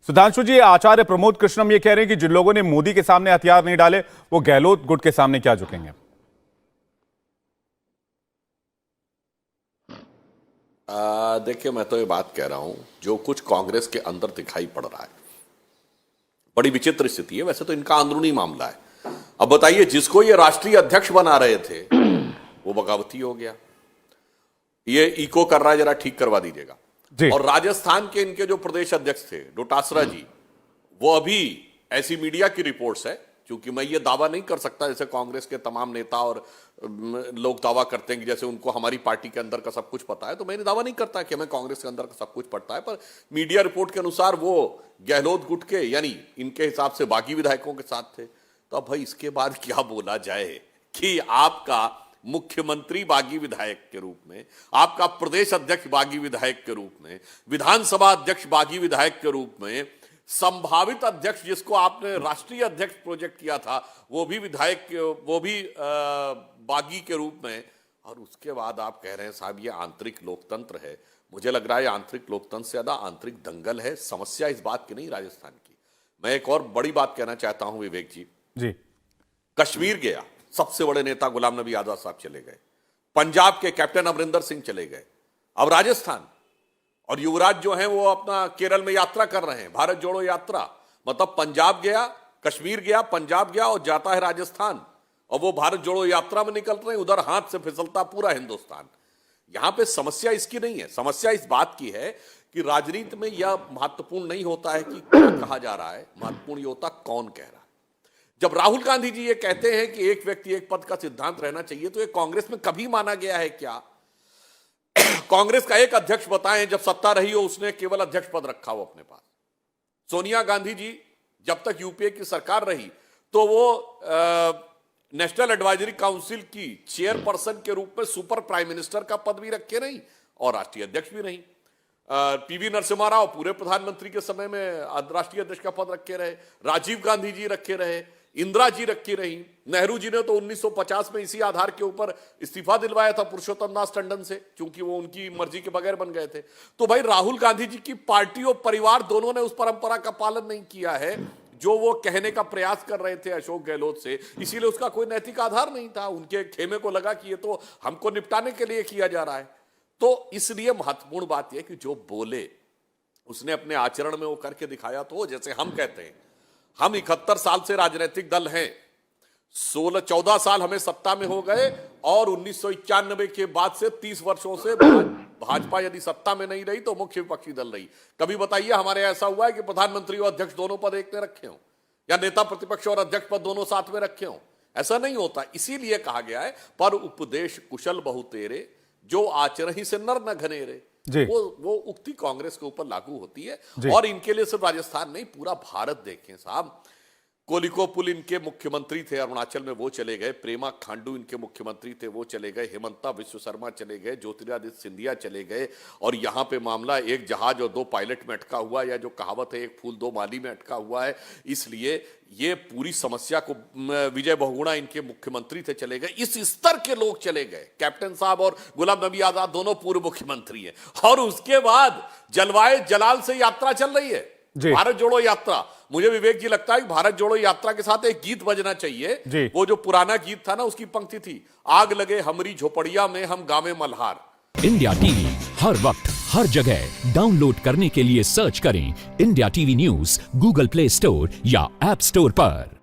सुधांशु जी, आचार्य प्रमोद कृष्णम ये कह रहे हैं कि जिन लोगों ने मोदी के सामने हथियार नहीं डाले वो गहलोत गुट के सामने क्या झुकेंगे? देखिए, मैं तो ये बात कह रहा हूं, जो कुछ कांग्रेस के अंदर दिखाई पड़ रहा है बड़ी विचित्र स्थिति है। वैसे तो इनका अंदरूनी मामला है। अब बताइए, जिसको ये राष्ट्रीय अध्यक्ष बना रहे थे वो बगावती हो गया। ये इको कर रहा है, जरा ठीक करवा दीजिएगा। और राजस्थान के इनके जो प्रदेश अध्यक्ष थे डोटासरा जी, वो अभी ऐसी मीडिया की रिपोर्ट्स है, क्योंकि मैं ये दावा नहीं कर सकता जैसे कांग्रेस के तमाम नेता और लोग दावा करते हैं कि जैसे उनको हमारी पार्टी के अंदर का सब कुछ पता है। तो मैं दावा नहीं करता कि हमें कांग्रेस के अंदर का सब कुछ पता है, पर मीडिया रिपोर्ट के अनुसार वो गहलोत गुट के यानी इनके हिसाब से बागी विधायकों के साथ थे। तो अब भाई इसके बाद क्या बोला जाए कि आपका मुख्यमंत्री बागी विधायक के रूप में, आपका प्रदेश अध्यक्ष बागी विधायक के रूप में, विधानसभा अध्यक्ष बागी विधायक के रूप में, संभावित अध्यक्ष जिसको आपने राष्ट्रीय अध्यक्ष प्रोजेक्ट किया था वो भी विधायक, वो भी बागी के रूप में, और उसके बाद आप कह रहे हैं साहब ये आंतरिक लोकतंत्र है। मुझे लग रहा है आंतरिक लोकतंत्र से ज्यादा आंतरिक दंगल है। समस्या इस बात की नहीं राजस्थान की। मैं एक और बड़ी बात कहना चाहता हूं विवेक जी। कश्मीर गया, सबसे बड़े नेता गुलाम नबी आजाद साहब चले गए, पंजाब के कैप्टन अमरिंदर सिंह चले गए, अब राजस्थान, और युवराज जो हैं वो अपना केरल में यात्रा कर रहे हैं, भारत जोड़ो यात्रा। मतलब पंजाब गया, कश्मीर गया, पंजाब गया और जाता है राजस्थान, और वो भारत जोड़ो यात्रा में निकल रहे हैं। उधर हाथ से फिसलता पूरा हिंदुस्तान। यहां पे समस्या इसकी नहीं है, समस्या इस बात की है कि राजनीति में यह महत्वपूर्ण नहीं होता है कि क्या कहा जा रहा है, महत्वपूर्ण ये होता कौन कह रहा है। जब राहुल गांधी जी ये कहते हैं कि एक व्यक्ति एक पद का सिद्धांत रहना चाहिए, तो ये कांग्रेस में कभी माना गया है क्या? कांग्रेस का एक अध्यक्ष बताएं जब सत्ता रही हो उसने केवल अध्यक्ष पद रखा हो अपने पास। सोनिया गांधी जी जब तक यूपीए की सरकार रही तो वो नेशनल एडवाइजरी काउंसिल की चेयरपर्सन के रूप में सुपर प्राइम मिनिस्टर का पद भी रखे रही और राष्ट्रीय अध्यक्ष भी रही। पीवी नरसिम्हा राव पूरे प्रधानमंत्री के समय में राष्ट्रीय अध्यक्ष का पद रखे रहे, राजीव गांधी जी रखे रहे, इंदिरा जी रखी रही, नेहरू जी ने तो 1950 में इसी आधार के ऊपर इस्तीफा दिलवाया था पुरुषोत्तम दास टंडन से, क्योंकि वो उनकी मर्जी के बगैर बन गए थे। तो भाई राहुल गांधी जी की पार्टी और परिवार दोनों ने उस परंपरा का पालन नहीं किया है जो वो कहने का प्रयास कर रहे थे अशोक गहलोत से, इसीलिए उसका कोई नैतिक आधार नहीं था। उनके खेमे को लगा कि ये तो हमको निपटाने के लिए किया जा रहा है। तो इसलिए महत्वपूर्ण बात यह कि जो बोले उसने अपने आचरण में वो करके दिखाया। तो जैसे हम कहते हैं हम 71 साल से राजनीतिक दल हैं, 14 साल हमें सत्ता में हो गए, और 1991 के बाद से 30 वर्षों से भाजपा यदि सत्ता में नहीं रही तो मुख्य विपक्षी दल रही। कभी बताइए हमारे ऐसा हुआ है कि प्रधानमंत्री और अध्यक्ष दोनों पद एक ने रखे हों, या नेता प्रतिपक्ष और अध्यक्ष पद दोनों साथ में रखे हों? ऐसा नहीं होता। इसीलिए कहा गया है पर उपदेश कुशल बहु तेरे, जो आचरहि से नर न घनेरे। वो उक्ति कांग्रेस के ऊपर लागू होती है, और इनके लिए सिर्फ राजस्थान नहीं पूरा भारत देखें साहब। कोलिकोपुल इनके मुख्यमंत्री थे अरुणाचल में, वो चले गए। प्रेमा खांडू इनके मुख्यमंत्री थे, वो चले गए। हेमंता विश्व शर्मा चले गए, ज्योतिरादित्य सिंधिया चले गए, और यहां पे मामला एक जहाज और 2 पायलट में अटका हुआ है, या जो कहावत है एक फूल 2 माली में अटका हुआ है। इसलिए ये पूरी समस्या को विजय बहुगुणा इनके मुख्यमंत्री थे, चले गए। इस स्तर के लोग चले गए। कैप्टन साहब और गुलाम नबी आजाद दोनों पूर्व मुख्यमंत्री हैं, और उसके बाद जलवाए जलाल से यात्रा चल रही है, भारत जोड़ो यात्रा। मुझे विवेक जी लगता है कि भारत जोड़ो यात्रा के साथ एक गीत बजना चाहिए। वो जो पुराना गीत था ना, उसकी पंक्ति थी, आग लगे हमारी झोपड़िया में हम गावे मल्हार। इंडिया टीवी हर वक्त हर जगह डाउनलोड करने के लिए सर्च करें India TV news Google play store या ऐप स्टोर पर।